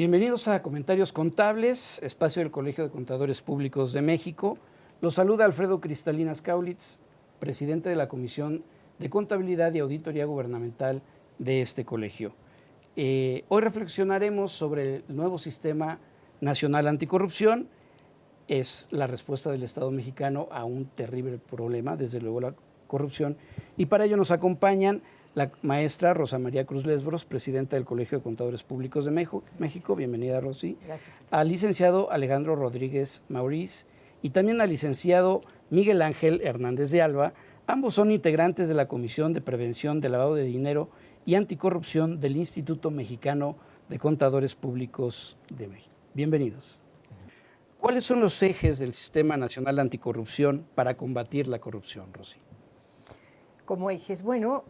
Bienvenidos a Comentarios Contables, espacio del Colegio de Contadores Públicos de México. Los saluda Alfredo Cristalinas Kaulitz, presidente de la Comisión de Contabilidad y Auditoría Gubernamental de este colegio. Hoy reflexionaremos sobre el nuevo Sistema Nacional Anticorrupción. Es la respuesta del Estado mexicano a un terrible problema, desde luego la corrupción, y para ello nos acompañan la maestra Rosa María Cruz Lesbros, presidenta del Colegio de Contadores Públicos de México. Bienvenida, Rosy. Gracias. Al licenciado Alejandro Rodríguez Mauriz y también al licenciado Miguel Ángel Hernández de Alba. Ambos son integrantes de la Comisión de Prevención del Lavado de Dinero y Anticorrupción del Instituto Mexicano de Contadores Públicos de México. Bienvenidos. ¿Cuáles son los ejes del Sistema Nacional Anticorrupción para combatir la corrupción, Rosy? Como ejes, bueno,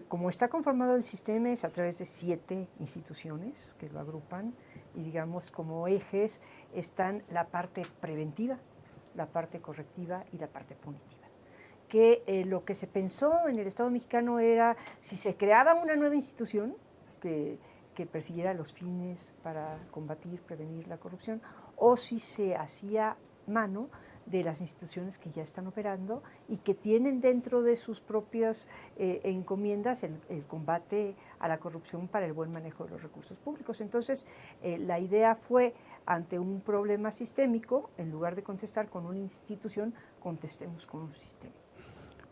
como está conformado el sistema es a través de 7 instituciones que lo agrupan y digamos como ejes están la parte preventiva, la parte correctiva y la parte punitiva. Que lo que se pensó en el Estado mexicano era si se creaba una nueva institución que persiguiera los fines para combatir, prevenir la corrupción, o si se hacía mano de las instituciones que ya están operando y que tienen dentro de sus propias encomiendas el combate a la corrupción para el buen manejo de los recursos públicos. Entonces, la idea fue, ante un problema sistémico, en lugar de contestar con una institución, contestemos con un sistema.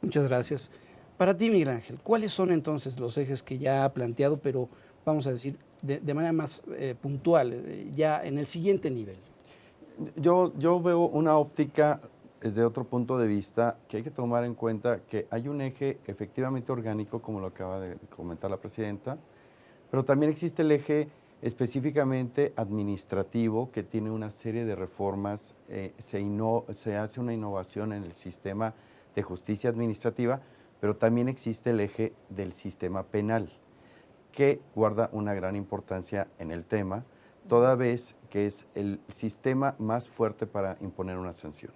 Muchas gracias. Para ti, Miguel Ángel, ¿cuáles son entonces los ejes que ya ha planteado, pero vamos a decir de manera más puntual, ya en el siguiente nivel? Yo veo una óptica desde otro punto de vista que hay que tomar en cuenta que hay un eje efectivamente orgánico, como lo acaba de comentar la presidenta, pero también existe el eje específicamente administrativo que tiene una serie de reformas, se hace una innovación en el sistema de justicia administrativa, pero también existe el eje del sistema penal, que guarda una gran importancia en el tema, toda vez que es el sistema más fuerte para imponer una sanción.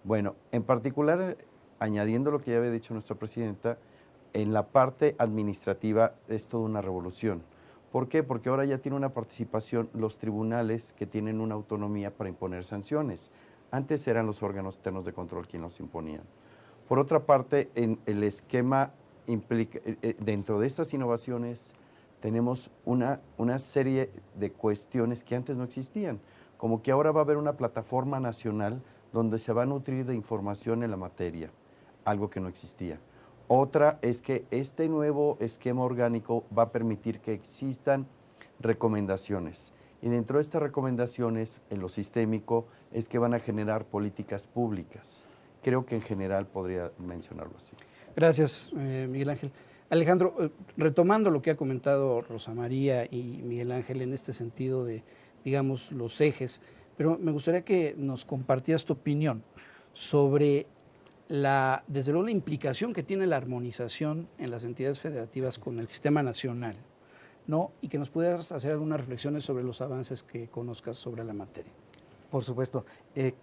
Bueno, en particular, añadiendo lo que ya había dicho nuestra presidenta, en la parte administrativa es toda una revolución. ¿Por qué? Porque ahora ya tiene una participación los tribunales que tienen una autonomía para imponer sanciones. Antes eran los órganos externos de control quienes los imponían. Por otra parte, en el esquema dentro de estas innovaciones, tenemos una serie de cuestiones que antes no existían, como que ahora va a haber una plataforma nacional donde se va a nutrir de información en la materia, algo que no existía. Otra es que este nuevo esquema orgánico va a permitir que existan recomendaciones. Y dentro de estas recomendaciones, en lo sistémico, es que van a generar políticas públicas. Creo que en general podría mencionarlo así. Gracias, Miguel Ángel. Alejandro, retomando lo que ha comentado Rosa María y Miguel Ángel en este sentido de, digamos, los ejes, pero me gustaría que nos compartieras tu opinión sobre desde luego, la implicación que tiene la armonización en las entidades federativas con el sistema nacional, ¿no? Y que nos pudieras hacer algunas reflexiones sobre los avances que conozcas sobre la materia. Por supuesto.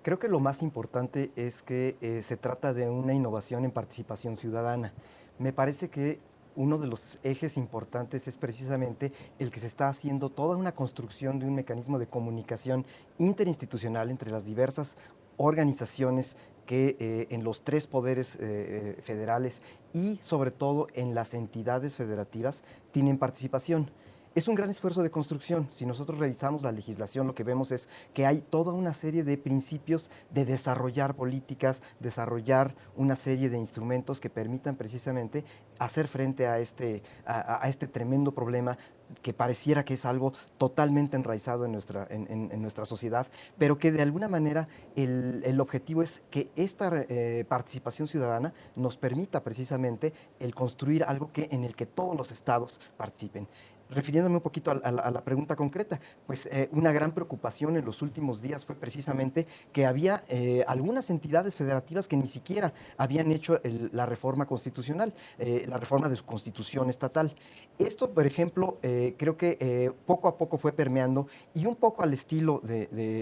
Creo que lo más importante es que se trata de una innovación en participación ciudadana. Me parece que uno de los ejes importantes es precisamente el que se está haciendo toda una construcción de un mecanismo de comunicación interinstitucional entre las diversas organizaciones que en los 3 poderes federales y sobre todo en las entidades federativas tienen participación. Es un gran esfuerzo de construcción. Si nosotros revisamos la legislación, lo que vemos es que hay toda una serie de principios de desarrollar políticas, desarrollar una serie de instrumentos que permitan precisamente hacer frente a este tremendo problema que pareciera que es algo totalmente enraizado en nuestra sociedad, pero que de alguna manera el objetivo es que esta participación ciudadana nos permita precisamente el construir algo en el que todos los estados participen. Refiriéndome un poquito a la pregunta concreta, pues una gran preocupación en los últimos días fue precisamente que había algunas entidades federativas que ni siquiera habían hecho la reforma constitucional, la reforma de su constitución estatal. Esto, por ejemplo, creo que poco a poco fue permeando y un poco al estilo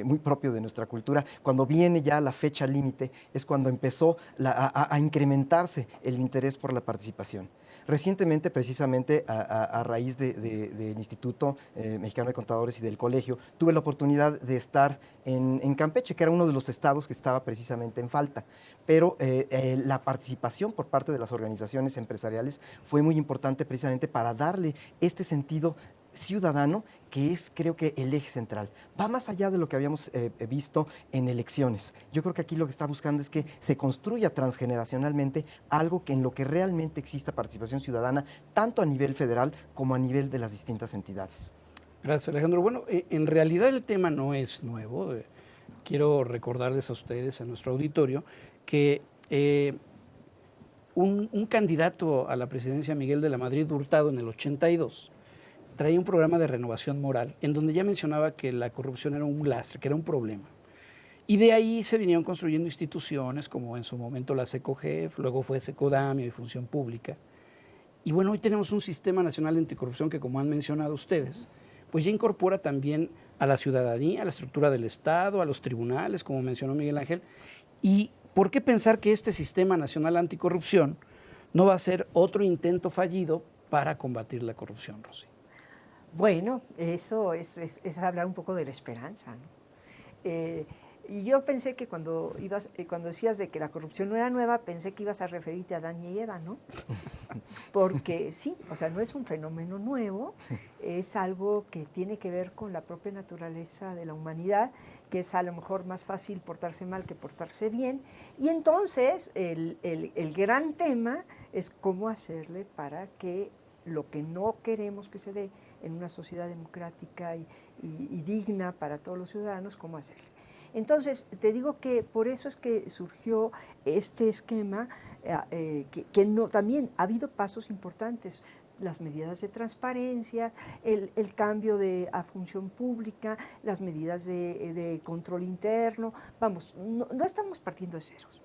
muy propio de nuestra cultura, cuando viene ya la fecha límite, es cuando empezó a incrementarse el interés por la participación. Recientemente, precisamente a raíz de del Instituto Mexicano de Contadores y del colegio, tuve la oportunidad de estar en Campeche, que era uno de los estados que estaba precisamente en falta. Pero la participación por parte de las organizaciones empresariales fue muy importante precisamente para darle este sentido ciudadano, que es, creo que, el eje central. Va más allá de lo que habíamos visto en elecciones. Yo creo que aquí lo que está buscando es que se construya transgeneracionalmente algo que en lo que realmente exista participación ciudadana, tanto a nivel federal como a nivel de las distintas entidades. Gracias, Alejandro. Bueno, en realidad el tema no es nuevo. Quiero recordarles a ustedes, a nuestro auditorio, que un candidato a la presidencia, Miguel de la Madrid Hurtado, en el 82, traía un programa de renovación moral en donde ya mencionaba que la corrupción era un lastre, que era un problema. Y de ahí se vinieron construyendo instituciones como en su momento la SECOGEF, luego fue SECODAMIO y Función Pública. Y bueno, hoy tenemos un sistema nacional de anticorrupción que, como han mencionado ustedes, pues ya incorpora también a la ciudadanía, a la estructura del Estado, a los tribunales, como mencionó Miguel Ángel. ¿Y por qué pensar que este sistema nacional anticorrupción no va a ser otro intento fallido para combatir la corrupción, Rosy? Bueno, eso es hablar un poco de la esperanza, ¿no? Y yo pensé que cuando decías de que la corrupción no era nueva, pensé que ibas a referirte a Adán y Eva, ¿no? Porque sí, o sea, no es un fenómeno nuevo, es algo que tiene que ver con la propia naturaleza de la humanidad, que es a lo mejor más fácil portarse mal que portarse bien. Y entonces el gran tema es cómo hacerle para que lo que no queremos que se dé en una sociedad democrática y digna para todos los ciudadanos, cómo hacerle. Entonces, te digo que por eso es que surgió este esquema, que no, también ha habido pasos importantes, las medidas de transparencia, el cambio a función pública, las medidas de control interno. Vamos, no estamos partiendo de ceros.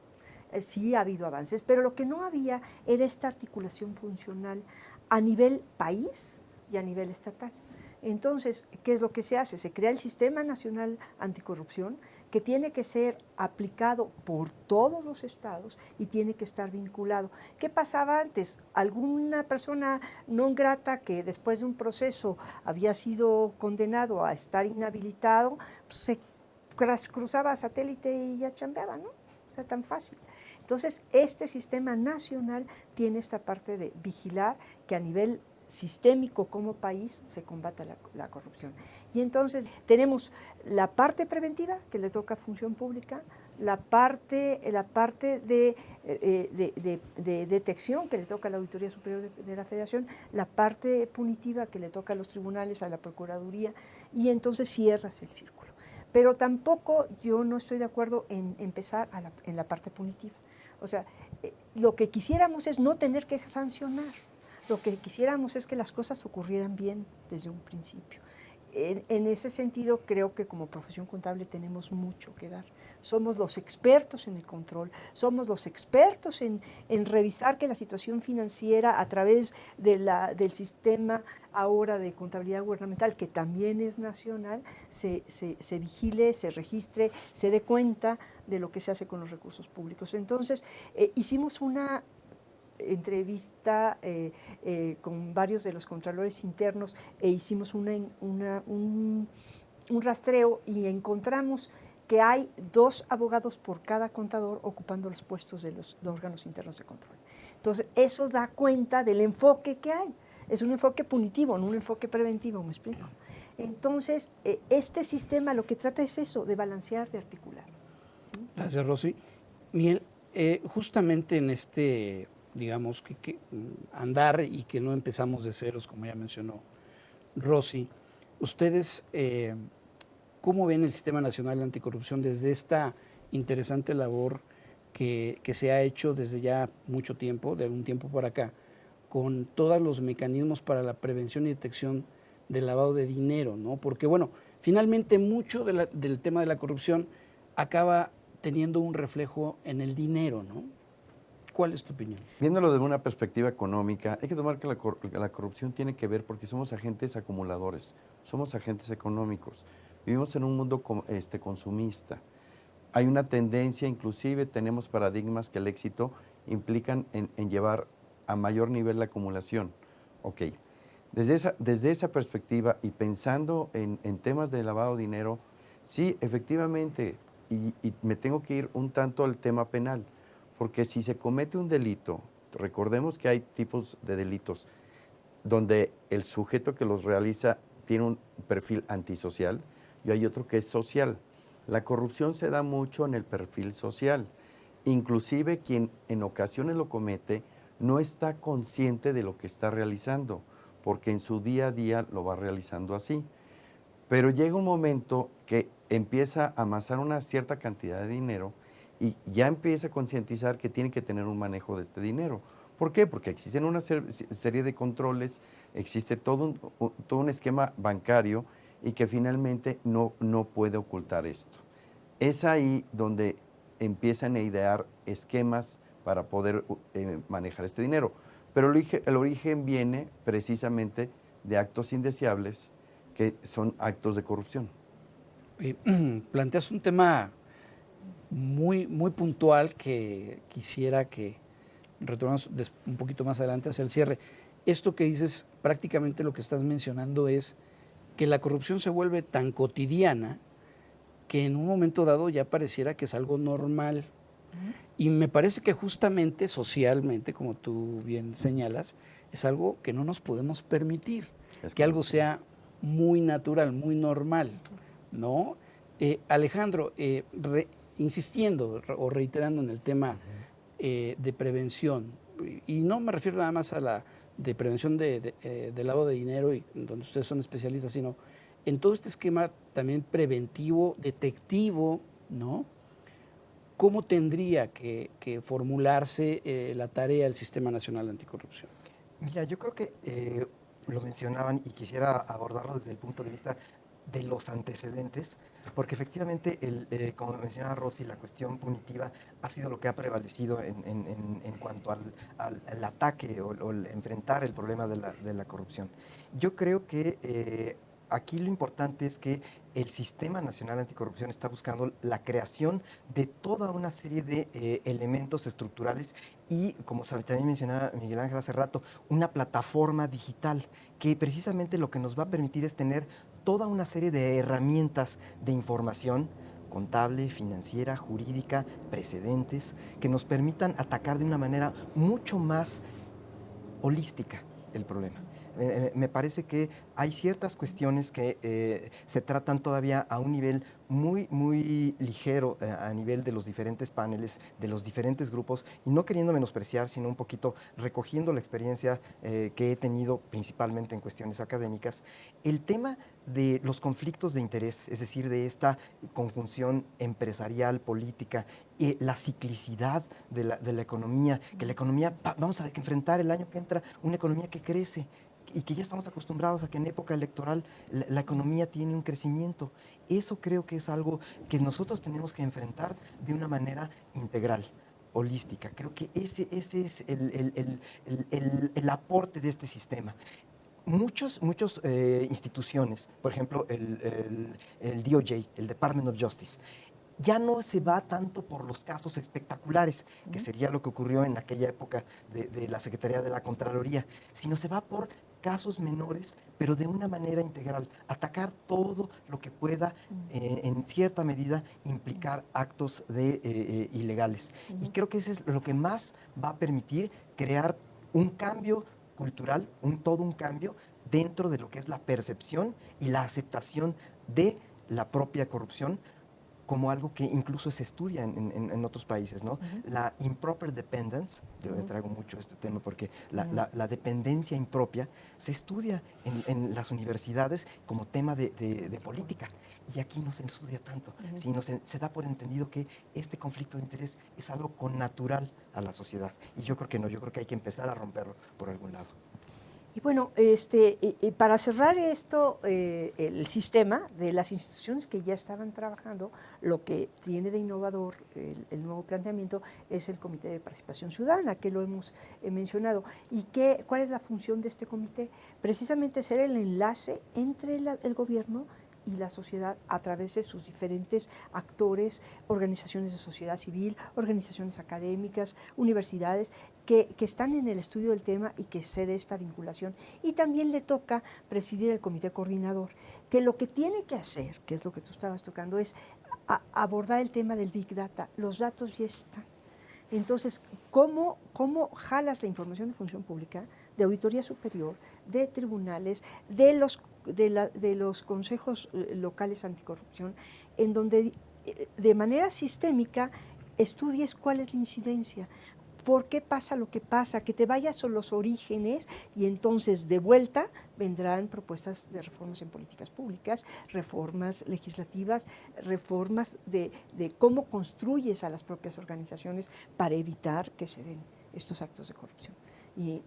Sí ha habido avances, pero lo que no había era esta articulación funcional a nivel país y a nivel estatal. Entonces, ¿qué es lo que se hace? Se crea el Sistema Nacional Anticorrupción, que tiene que ser aplicado por todos los estados y tiene que estar vinculado. ¿Qué pasaba antes? Alguna persona no grata que después de un proceso había sido condenado a estar inhabilitado, pues se cruzaba satélite y ya chambeaba, ¿no? O sea, tan fácil. Entonces, este sistema nacional tiene esta parte de vigilar que a nivel sistémico como país se combata la corrupción. Y entonces tenemos la parte preventiva que le toca a Función Pública, la parte de detección que le toca a la Auditoría Superior de la Federación, la parte punitiva que le toca a los tribunales, a la Procuraduría, y entonces cierras el círculo. Pero tampoco yo no estoy de acuerdo en empezar en la parte punitiva. O sea, lo que quisiéramos es no tener que sancionar. Lo que quisiéramos es que las cosas ocurrieran bien desde un principio. En ese sentido, creo que como profesión contable tenemos mucho que dar. Somos los expertos en el control, somos los expertos en revisar que la situación financiera a través del sistema ahora de contabilidad gubernamental, que también es nacional, se vigile, se registre, se dé cuenta de lo que se hace con los recursos públicos. Entonces, hicimos una entrevista con varios de los contralores internos e hicimos un rastreo y encontramos que hay 2 abogados por cada contador ocupando los puestos de los órganos internos de control. Entonces, eso da cuenta del enfoque que hay. Es un enfoque punitivo, no un enfoque preventivo, ¿me explico? Entonces, este sistema lo que trata es eso, de balancear, de articular. ¿Sí? Gracias, Rosy. Miguel, justamente en este, digamos, que andar y que no empezamos de ceros, como ya mencionó Rosy, ustedes, ¿cómo ven el Sistema Nacional de Anticorrupción desde esta interesante labor que se ha hecho desde ya mucho tiempo, de algún tiempo para acá, con todos los mecanismos para la prevención y detección del lavado de dinero, ¿no? Porque, bueno, finalmente mucho del tema de la corrupción acaba teniendo un reflejo en el dinero, ¿no? ¿Cuál es tu opinión? Viéndolo desde una perspectiva económica, hay que tomar que la corrupción tiene que ver porque somos agentes acumuladores, somos agentes económicos. Vivimos en un mundo consumista. Hay una tendencia, inclusive tenemos paradigmas que el éxito implican en llevar a mayor nivel la acumulación. Ok, Desde esa perspectiva y pensando en temas de lavado de dinero, sí, efectivamente, y me tengo que ir un tanto al tema penal, porque si se comete un delito, recordemos que hay tipos de delitos donde el sujeto que los realiza tiene un perfil antisocial y hay otro que es social. La corrupción se da mucho en el perfil social. Inclusive quien en ocasiones lo comete no está consciente de lo que está realizando, porque en su día a día lo va realizando así. Pero llega un momento que empieza a amasar una cierta cantidad de dinero y ya empieza a concientizar que tiene que tener un manejo de este dinero. ¿Por qué? Porque existen una serie de controles, existe todo un esquema bancario y que finalmente no puede ocultar esto. Es ahí donde empiezan a idear esquemas para poder manejar este dinero. Pero el origen viene precisamente de actos indeseables que son actos de corrupción. Planteas un tema muy, muy puntual que quisiera que retomemos un poquito más adelante hacia el cierre. Esto que dices, prácticamente lo que estás mencionando es que la corrupción se vuelve tan cotidiana que en un momento dado ya pareciera que es algo normal. Y me parece que justamente socialmente, como tú bien señalas, es algo que no nos podemos permitir, que algo sea muy natural, muy normal, ¿no? Alejandro, insistiendo o reiterando en el tema de prevención, y no me refiero nada más a la de prevención de lavado de dinero, y donde ustedes son especialistas, sino en todo este esquema también preventivo, detectivo, ¿no? ¿Cómo tendría que formularse la tarea del Sistema Nacional Anticorrupción? Mira, yo creo que lo mencionaban y quisiera abordarlo desde el punto de vista de los antecedentes, porque efectivamente, como mencionaba Rosy, la cuestión punitiva ha sido lo que ha prevalecido en cuanto al ataque o el enfrentar el problema de la corrupción. Yo creo que aquí lo importante es que el Sistema Nacional Anticorrupción está buscando la creación de toda una serie de elementos estructurales y, como también mencionaba Miguel Ángel hace rato, una plataforma digital que precisamente lo que nos va a permitir es tener toda una serie de herramientas de información contable, financiera, jurídica, precedentes, que nos permitan atacar de una manera mucho más holística el problema. Me parece que hay ciertas cuestiones que se tratan todavía a un nivel muy ligero a nivel de los diferentes paneles, de los diferentes grupos, y no queriendo menospreciar, sino un poquito recogiendo la experiencia que he tenido principalmente en cuestiones académicas. El tema de los conflictos de interés, es decir, de esta conjunción empresarial, política, la ciclicidad de la economía, que la economía, vamos a enfrentar el año que entra una economía que crece, y que ya estamos acostumbrados a que en época electoral la economía tiene un crecimiento. Eso creo que es algo que nosotros tenemos que enfrentar de una manera integral, holística. Creo que ese es el aporte de este sistema. Muchas instituciones, por ejemplo el DOJ, el Department of Justice, ya no se va tanto por los casos espectaculares, que sería lo que ocurrió en aquella época de la Secretaría de la Contraloría, sino se va por casos menores, pero de una manera integral, atacar todo lo que pueda, en cierta medida, implicar actos ilegales. Y creo que eso es lo que más va a permitir crear un cambio cultural, todo un cambio dentro de lo que es la percepción y la aceptación de la propia corrupción como algo que incluso se estudia en otros países, ¿no? La improper dependence, yo traigo mucho este tema porque la dependencia impropia se estudia en las universidades como tema de política, y aquí no se estudia tanto, sino se da por entendido que este conflicto de interés es algo connatural a la sociedad, y yo creo que no, yo creo que hay que empezar a romperlo por algún lado. Y bueno, para cerrar esto, el sistema de las instituciones que ya estaban trabajando, lo que tiene de innovador el nuevo planteamiento es el Comité de Participación Ciudadana, que lo hemos mencionado. ¿Y cuál es la función de este comité? Precisamente ser el enlace entre el gobierno y la sociedad a través de sus diferentes actores, organizaciones de sociedad civil, organizaciones académicas, universidades, que están en el estudio del tema y que se dé esta vinculación. Y también le toca presidir el comité coordinador, que lo que tiene que hacer, que es lo que tú estabas tocando, es abordar el tema del Big Data. Los datos ya están. Entonces, ¿cómo jalas la información de función pública, de auditoría superior, de tribunales, de los consejos locales anticorrupción, en donde de manera sistémica estudies cuál es la incidencia? ¿Por qué pasa lo que pasa? Que te vayas a los orígenes y entonces de vuelta vendrán propuestas de reformas en políticas públicas, reformas legislativas, reformas de cómo construyes a las propias organizaciones para evitar que se den estos actos de corrupción. Y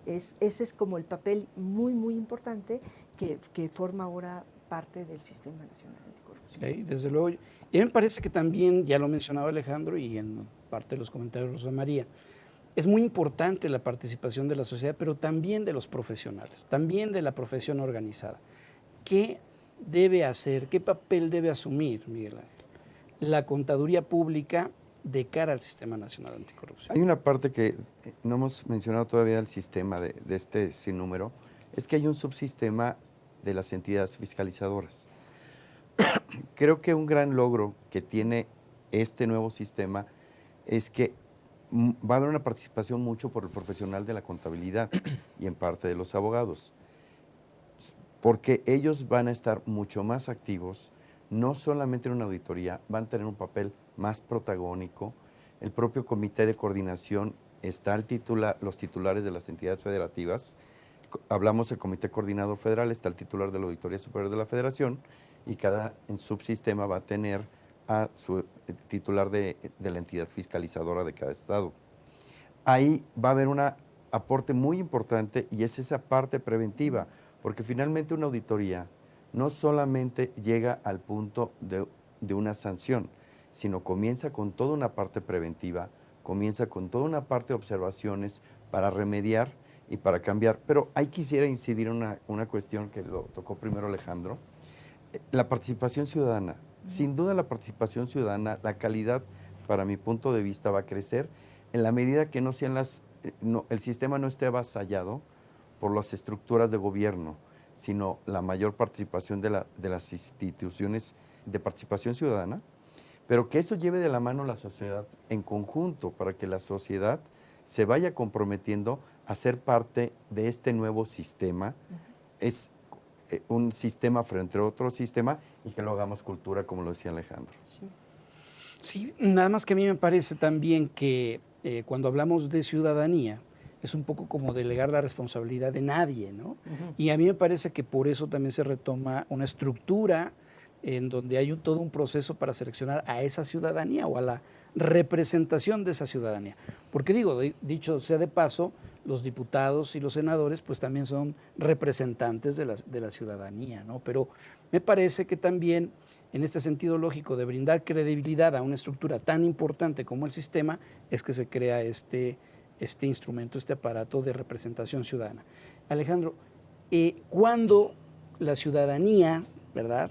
ese es como el papel muy, muy importante que forma ahora parte del Sistema Nacional Anticorrupción. Sí, desde luego. Y a mí me parece que también, ya lo mencionaba Alejandro y en parte de los comentarios de Rosa María, es muy importante la participación de la sociedad, pero también de los profesionales, también de la profesión organizada. ¿Qué debe hacer, qué papel debe asumir, Miguel Ángel, la contaduría pública de cara al Sistema Nacional Anticorrupción? Hay una parte que no hemos mencionado todavía del sistema de este sinnúmero, es que hay un subsistema de las entidades fiscalizadoras. Creo que un gran logro que tiene este nuevo sistema es que va a haber una participación mucho por el profesional de la contabilidad y en parte de los abogados, porque ellos van a estar mucho más activos, no solamente en una auditoría, van a tener un papel más protagónico. El propio comité de coordinación está los titulares de las entidades federativas. Hablamos del comité coordinador federal, está el titular de la Auditoría Superior de la Federación y cada subsistema va a tener a su titular de la entidad fiscalizadora de cada estado. Ahí va a haber un aporte muy importante y es esa parte preventiva, porque finalmente una auditoría no solamente llega al punto de una sanción, sino comienza con toda una parte preventiva, comienza con toda una parte de observaciones para remediar y para cambiar. Pero ahí quisiera incidir en una cuestión que lo tocó primero Alejandro, la participación ciudadana. Sin duda la participación ciudadana, la calidad, para mi punto de vista, va a crecer en la medida que el sistema no esté avasallado por las estructuras de gobierno, sino la mayor participación de las instituciones de participación ciudadana, pero que eso lleve de la mano la sociedad en conjunto para que la sociedad se vaya comprometiendo a ser parte de este nuevo sistema. Es un sistema frente a otro sistema y que lo hagamos cultura, como lo decía Alejandro. Sí. Sí, nada más que a mí me parece también que cuando hablamos de ciudadanía, es un poco como delegar la responsabilidad de nadie, ¿no? Y a mí me parece que por eso también se retoma una estructura en donde hay todo un proceso para seleccionar a esa ciudadanía o a la representación de esa ciudadanía. Porque digo, dicho sea de paso, los diputados y los senadores pues también son representantes de la ciudadanía, ¿no? Pero me parece que también en este sentido lógico de brindar credibilidad a una estructura tan importante como el sistema es que se crea este instrumento, este aparato de representación ciudadana. Alejandro, ¿cuándo la ciudadanía, verdad,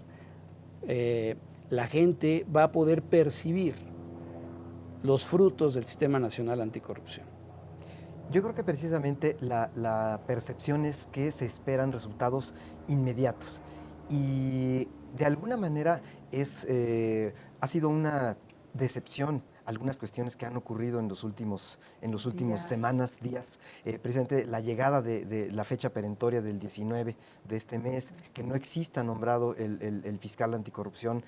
la gente va a poder percibir los frutos del Sistema Nacional Anticorrupción? Yo creo que precisamente la percepción es que se esperan resultados inmediatos y de alguna manera ha sido una decepción algunas cuestiones que han ocurrido en los últimos semanas, días. Precisamente la llegada de la fecha perentoria del 19 de este mes, que no exista nombrado el fiscal anticorrupción.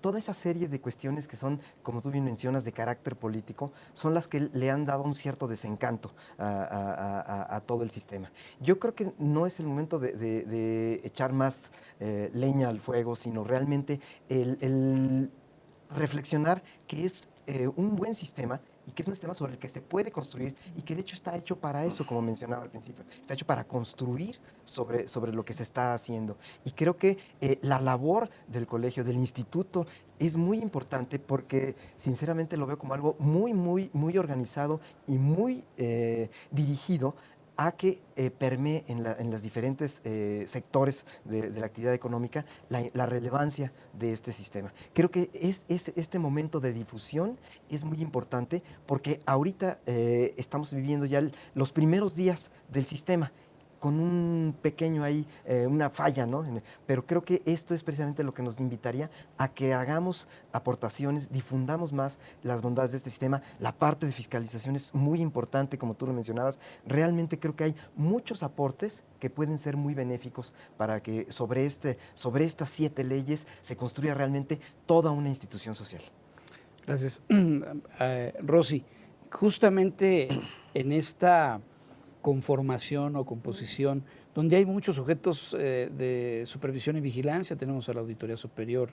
Toda esa serie de cuestiones que son, como tú bien mencionas, de carácter político, son las que le han dado un cierto desencanto a todo el sistema. Yo creo que no es el momento de echar más leña al fuego, sino realmente el reflexionar que es un buen sistema y que es un sistema sobre el que se puede construir y que de hecho está hecho para eso, como mencionaba al principio, está hecho para construir sobre lo que se está haciendo. Y creo que la labor del colegio, del instituto, es muy importante porque sinceramente lo veo como algo muy, muy, muy organizado y muy dirigido a que permee en los diferentes sectores de la actividad económica la relevancia de este sistema. Creo que este momento de difusión es muy importante porque ahorita estamos viviendo ya los primeros días del sistema con un pequeño ahí, una falla, ¿no? Pero creo que esto es precisamente lo que nos invitaría a que hagamos aportaciones, difundamos más las bondades de este sistema. La parte de fiscalización es muy importante, como tú lo mencionabas. Realmente creo que hay muchos aportes que pueden ser muy benéficos para que sobre estas 7 leyes se construya realmente toda una institución social. Gracias. Rosy, justamente en esta conformación o composición, donde hay muchos sujetos de supervisión y vigilancia, tenemos a la Auditoría Superior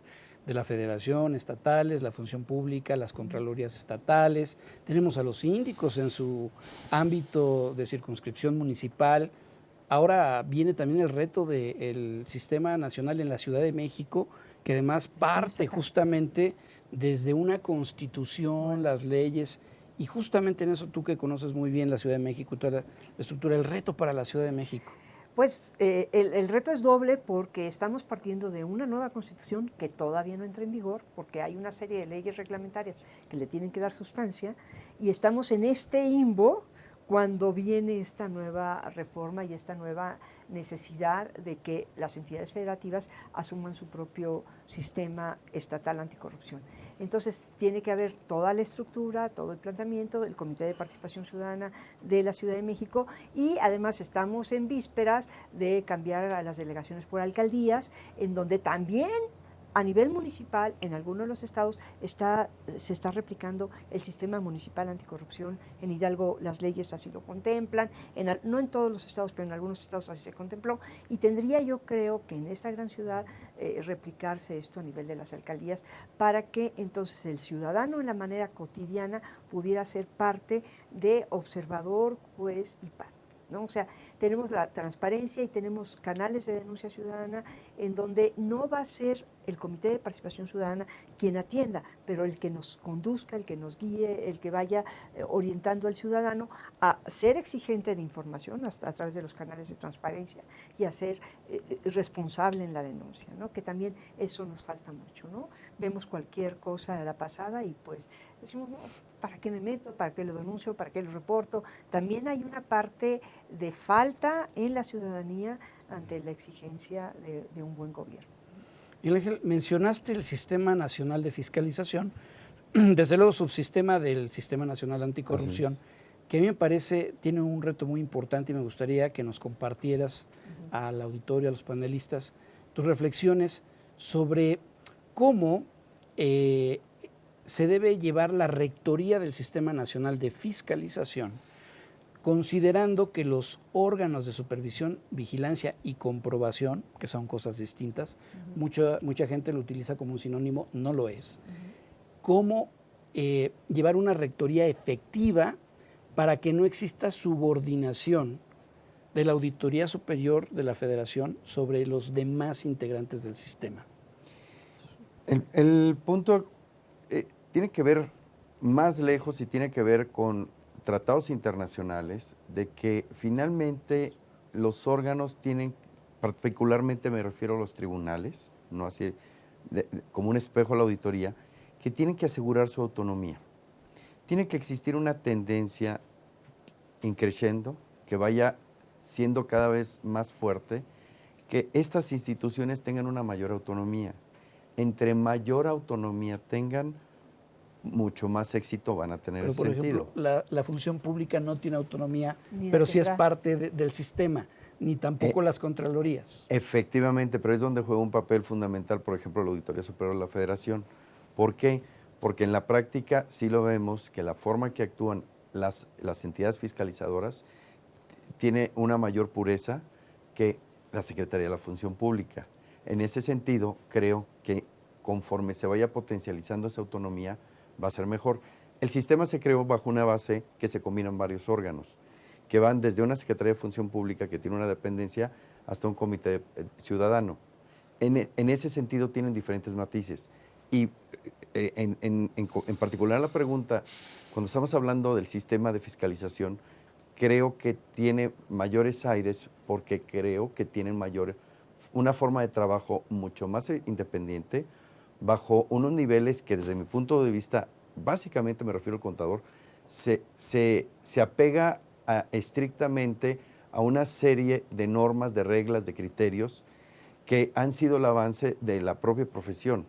de la Federación, estatales, la función pública, las contralorías estatales, tenemos a los síndicos en su ámbito de circunscripción municipal. Ahora viene también el reto del Sistema Nacional en la Ciudad de México, que además parte justamente desde una constitución, las leyes. Y justamente en eso, tú que conoces muy bien la Ciudad de México y toda la estructura, el reto para la Ciudad de México. Pues el reto es doble porque estamos partiendo de una nueva constitución que todavía no entra en vigor porque hay una serie de leyes reglamentarias que le tienen que dar sustancia y estamos en este limbo cuando viene esta nueva reforma y esta nueva necesidad de que las entidades federativas asuman su propio sistema estatal anticorrupción. Entonces tiene que haber toda la estructura, todo el planteamiento, el Comité de Participación Ciudadana de la Ciudad de México y además estamos en vísperas de cambiar a las delegaciones por alcaldías, en donde también a nivel municipal, en algunos de los estados, se está replicando el sistema municipal anticorrupción. En Hidalgo las leyes así lo contemplan, no en todos los estados, pero en algunos estados así se contempló. Y tendría yo creo que en esta gran ciudad replicarse esto a nivel de las alcaldías para que entonces el ciudadano en la manera cotidiana pudiera ser parte de observador, juez y parte, ¿no? O sea, tenemos la transparencia y tenemos canales de denuncia ciudadana en donde no va a ser el Comité de Participación Ciudadana quien atienda, pero el que nos conduzca, el que nos guíe, el que vaya orientando al ciudadano a ser exigente de información a través de los canales de transparencia y a ser responsable en la denuncia, ¿no? Que también eso nos falta mucho, ¿no? Vemos cualquier cosa de la pasada y pues decimos, no, ¿para qué me meto? ¿Para qué lo denuncio? ¿Para qué lo reporto? También hay una parte de falta en la ciudadanía ante la exigencia de un buen gobierno. Miguel Ángel, mencionaste el Sistema Nacional de Fiscalización, desde luego subsistema del Sistema Nacional Anticorrupción, que a mí me parece tiene un reto muy importante y me gustaría que nos compartieras al auditorio, a los panelistas, tus reflexiones sobre cómo se debe llevar la rectoría del Sistema Nacional de Fiscalización, considerando que los órganos de supervisión, vigilancia y comprobación, que son cosas distintas, mucha gente lo utiliza como un sinónimo, no lo es. Cómo llevar una rectoría efectiva para que no exista subordinación de la Auditoría Superior de la Federación sobre los demás integrantes del sistema. El punto tiene que ver más lejos y tiene que ver con tratados internacionales de que finalmente los órganos tienen, particularmente me refiero a los tribunales, no así como un espejo a la auditoría, que tienen que asegurar su autonomía. Tiene que existir una tendencia increciendo, que vaya siendo cada vez más fuerte, que estas instituciones tengan una mayor autonomía. Entre mayor autonomía tengan, mucho más éxito van a tener. Pero, por sentido. ejemplo, la función pública no tiene autonomía, pero sí es parte del sistema, ni tampoco las contralorías. Efectivamente, pero es donde juega un papel fundamental, por ejemplo, la Auditoría Superior de la Federación. ¿Por qué? Porque en la práctica sí lo vemos que la forma que actúan las entidades fiscalizadoras tiene una mayor pureza que la Secretaría de la Función Pública. En ese sentido, creo que conforme se vaya potencializando esa autonomía, va a ser mejor. El sistema se creó bajo una base que se combinan varios órganos, que van desde una Secretaría de Función Pública que tiene una dependencia hasta un comité ciudadano. En ese sentido tienen diferentes matices. Y en particular la pregunta, cuando estamos hablando del sistema de fiscalización, creo que tiene mayores aires porque creo que tienen una forma de trabajo mucho más independiente, bajo unos niveles que desde mi punto de vista, básicamente me refiero al contador, se apega estrictamente a una serie de normas, de reglas, de criterios que han sido el avance de la propia profesión.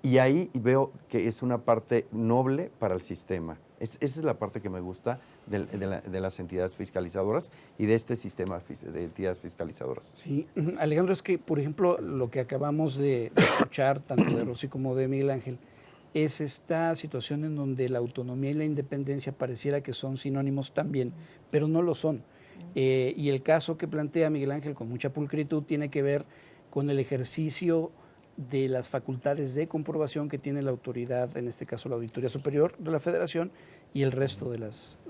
Y ahí veo que es una parte noble para el sistema. Esa es la parte que me gusta de las entidades fiscalizadoras y de este sistema de entidades fiscalizadoras. Sí, Alejandro, es que, por ejemplo, lo que acabamos de escuchar, tanto de Rosy como de Miguel Ángel, es esta situación en donde la autonomía y la independencia pareciera que son sinónimos también, pero no lo son. Y el caso que plantea Miguel Ángel con mucha pulcritud tiene que ver con el ejercicio de las facultades de comprobación que tiene la autoridad, en este caso la Auditoría Superior de la Federación y el resto de las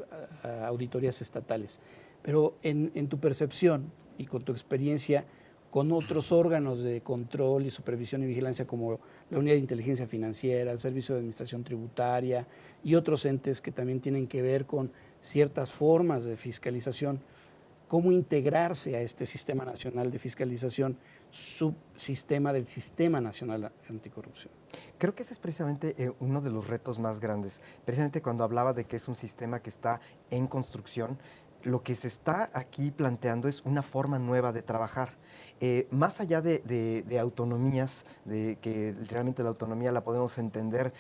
auditorías estatales. Pero en tu percepción y con tu experiencia con otros órganos de control y supervisión y vigilancia como la Unidad de Inteligencia Financiera, el Servicio de Administración Tributaria y otros entes que también tienen que ver con ciertas formas de fiscalización, ¿cómo integrarse a este Sistema Nacional de Fiscalización, subsistema del Sistema Nacional Anticorrupción? Creo que ese es precisamente uno de los retos más grandes. Precisamente cuando hablaba de que es un sistema que está en construcción, lo que se está aquí planteando es una forma nueva de trabajar. Más allá de autonomías, de que realmente la autonomía la podemos entender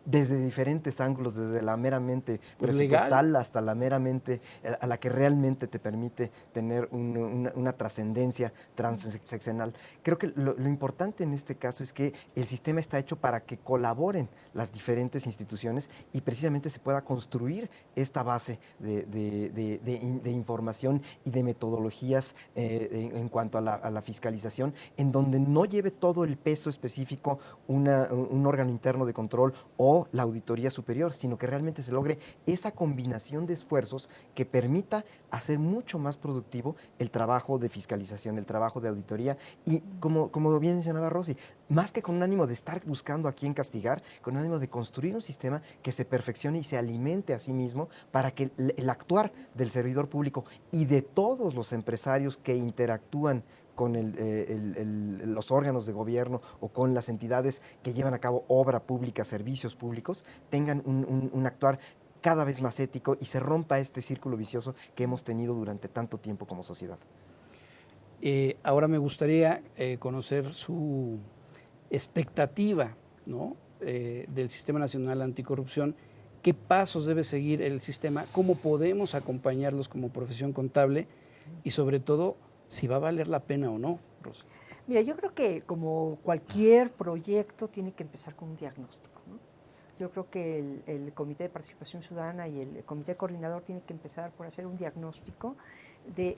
desde diferentes ángulos, desde la meramente presupuestal legal, hasta la meramente a la que realmente te permite tener una trascendencia transeccional. Creo que lo importante en este caso es que el sistema está hecho para que colaboren las diferentes instituciones y precisamente se pueda construir esta base de información y de metodologías en cuanto a la fiscalización, en donde no lleve todo el peso específico un órgano interno de control o la auditoría superior, sino que realmente se logre esa combinación de esfuerzos que permita hacer mucho más productivo el trabajo de fiscalización, el trabajo de auditoría y como bien mencionaba Rosy, más que con un ánimo de estar buscando a quién castigar, con un ánimo de construir un sistema que se perfeccione y se alimente a sí mismo para que el actuar del servidor público y de todos los empresarios que interactúan con los órganos de gobierno o con las entidades que llevan a cabo obra pública, servicios públicos, tengan un actuar cada vez más ético y se rompa este círculo vicioso que hemos tenido durante tanto tiempo como sociedad. Ahora me gustaría conocer su expectativa, ¿no? Del Sistema Nacional Anticorrupción. ¿Qué pasos debe seguir el sistema? ¿Cómo podemos acompañarlos como profesión contable? Y sobre todo, si va a valer la pena o no, Rosa. Mira, yo creo que como cualquier proyecto tiene que empezar con un diagnóstico, ¿no? Yo creo que el Comité de Participación Ciudadana y el Comité Coordinador tienen que empezar por hacer un diagnóstico de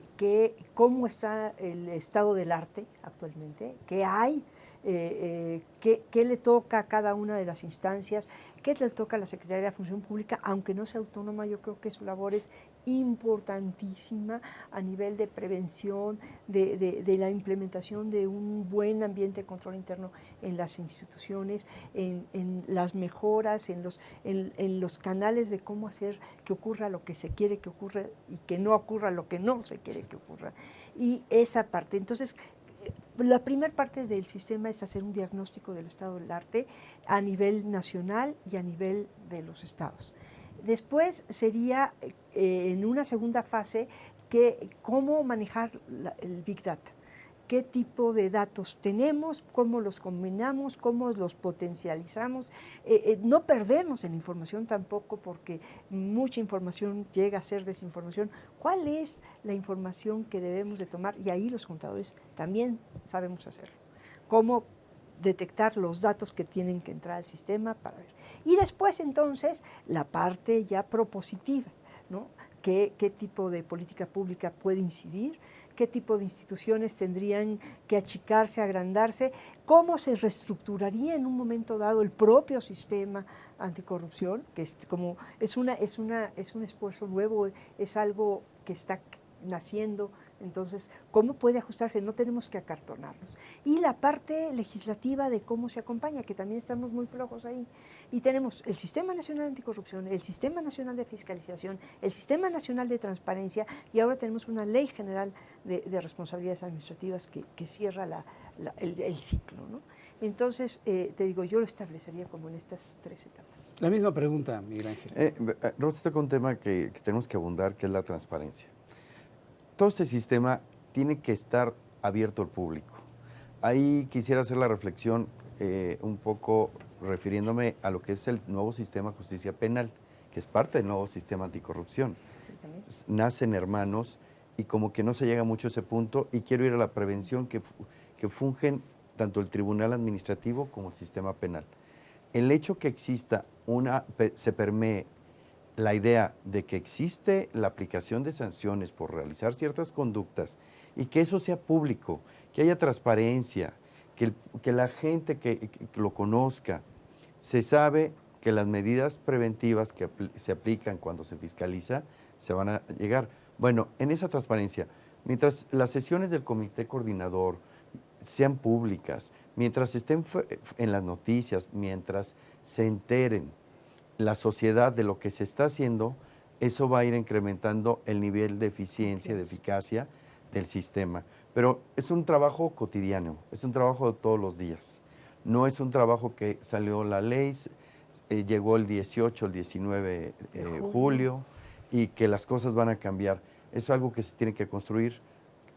cómo está el estado del arte actualmente, qué hay, qué le toca a cada una de las instancias, qué le toca a la Secretaría de la Función Pública, aunque no sea autónoma. Yo creo que su labor es importantísima a nivel de prevención, de la implementación de un buen ambiente de control interno en las instituciones, en las mejoras, en los canales de cómo hacer que ocurra lo que se quiere que ocurra y que no ocurra lo que no se quiere que ocurra. Y esa parte, entonces, la primera parte del sistema es hacer un diagnóstico del estado del arte a nivel nacional y a nivel de los estados. Después sería, en una segunda fase, cómo manejar el Big Data. ¿Qué tipo de datos tenemos? ¿Cómo los combinamos? ¿Cómo los potencializamos? No perdemos en información tampoco, porque mucha información llega a ser desinformación. ¿Cuál es la información que debemos de tomar? Y ahí los contadores también sabemos hacerlo. ¿Cómo detectar los datos que tienen que entrar al sistema para ver? Y después, entonces, la parte ya propositiva, ¿no? ¿Qué tipo de política pública puede incidir? ¿Qué tipo de instituciones tendrían que achicarse, agrandarse? ¿Cómo se reestructuraría en un momento dado el propio sistema anticorrupción? Que es un esfuerzo nuevo, es algo que está naciendo. Entonces, ¿cómo puede ajustarse? No tenemos que acartonarnos. Y la parte legislativa de cómo se acompaña, que también estamos muy flojos ahí. Y tenemos el Sistema Nacional Anticorrupción, el Sistema Nacional de Fiscalización, el Sistema Nacional de Transparencia, y ahora tenemos una Ley General de Responsabilidades Administrativas que cierra el ciclo, ¿no? Entonces, te digo, yo lo establecería como en estas 3 etapas. La misma pregunta, Miguel Ángel. Rosa está con un tema que tenemos que abundar, que es la transparencia. Todo este sistema tiene que estar abierto al público. Ahí quisiera hacer la reflexión un poco refiriéndome a lo que es el nuevo sistema de justicia penal, que es parte del nuevo sistema anticorrupción. Nacen hermanos y como que no se llega mucho a ese punto, y quiero ir a la prevención que fungen tanto el tribunal administrativo como el sistema penal. El hecho que exista se permee la idea de que existe la aplicación de sanciones por realizar ciertas conductas y que eso sea público, que haya transparencia, que la gente que lo conozca. Se sabe que las medidas preventivas que se aplican cuando se fiscaliza se van a llegar. Bueno, en esa transparencia, mientras las sesiones del comité coordinador sean públicas, mientras estén en las noticias, mientras se enteren la sociedad de lo que se está haciendo, eso va a ir incrementando el nivel de eficiencia, de eficacia del sistema. Pero es un trabajo cotidiano, es un trabajo de todos los días. No es un trabajo que salió la ley, llegó el 18, el 19 de julio, y que las cosas van a cambiar. Es algo que se tiene que construir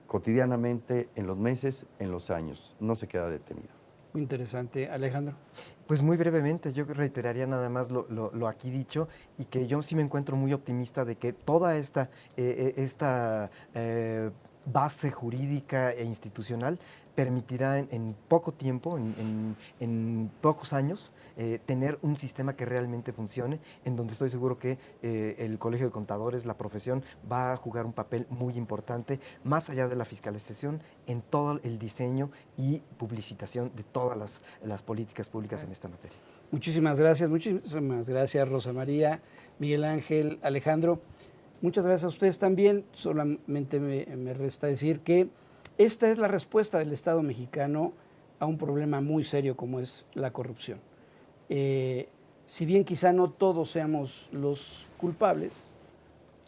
cotidianamente, en los meses, en los años. No se queda detenido. Muy interesante. Alejandro. Pues muy brevemente, yo reiteraría nada más lo aquí dicho, y que yo sí me encuentro muy optimista de que toda esta base jurídica e institucional permitirá en poco tiempo, en pocos años, tener un sistema que realmente funcione, en donde estoy seguro que el Colegio de Contadores, la profesión, va a jugar un papel muy importante, más allá de la fiscalización, en todo el diseño y publicitación de todas las políticas públicas en esta materia. Muchísimas gracias Rosa María, Miguel Ángel, Alejandro. Muchas gracias a ustedes también. Solamente me resta decir que esta es la respuesta del Estado mexicano a un problema muy serio como es la corrupción. Si bien quizá no todos seamos los culpables,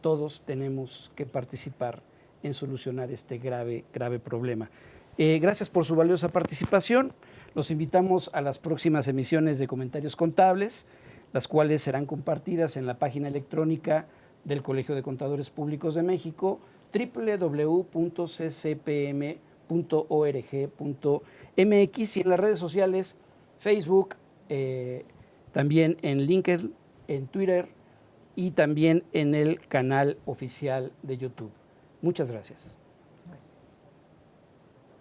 todos tenemos que participar en solucionar este grave problema. Gracias por su valiosa participación. Los invitamos a las próximas emisiones de Comentarios Contables, las cuales serán compartidas en la página electrónica del Colegio de Contadores Públicos de México, www.ccpm.org.mx, y en las redes sociales, Facebook, también en LinkedIn, en Twitter y también en el canal oficial de YouTube. Muchas gracias.